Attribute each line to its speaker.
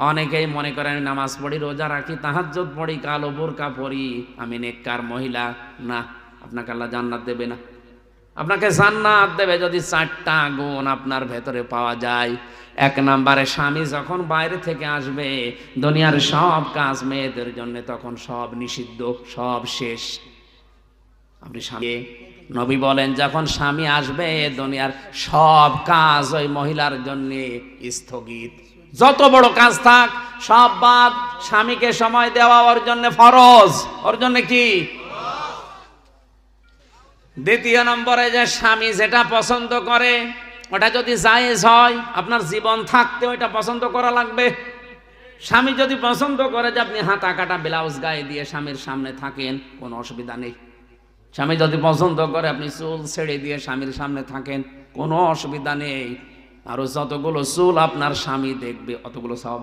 Speaker 1: অনেকেই মনে করেন নামাজ পড়ি, রোজা রাখি, তাহাজ্জুদ পড়ি, কালো বোরকা পরি, আমি নেককার মহিলা। না, আপনাকে আল্লাহ জান্নাত দেবে না। আপনাকে জান্নাত দেবে যদি 4টা গুণ আপনার ভেতরে পাওয়া যায়। 1 নম্বরে, স্বামী যখন বাইরে থেকে আসবে, দুনিয়ার সব কাজ মেয়েদের জন্য তখন সব নিষিদ্ধ, সব শেষ। আপনি স্বামী, নবী বলেন যখন স্বামী আসবে দুনিয়ার সব কাজ ওই মহিলার জন্য স্থগিত। যত বড় কাজ থাক সব বাদ। স্বামীকে সময় দেওয়া ওর জন্য ফরজ, ওর জন্য কি। দ্বিতীয় নম্বরে, যে স্বামী যেটা পছন্দ করে ওটা যদি জায়েজ হয়, আপনার জীবন থাকতে ওইটা পছন্দ করা লাগবে। স্বামী যদি পছন্দ করে যে আপনি হাতা কাটা ব্লাউজ গায়ে দিয়ে স্বামীর সামনে থাকেন, কোনো অসুবিধা নেই। স্বামী যদি পছন্দ করে আপনি চুল ছেড়ে দিয়ে স্বামীর সামনে থাকেন, কোনো অসুবিধা নেই। আরো যতগুলো চুল আপনার স্বামী দেখবে অতগুলো সওয়াব।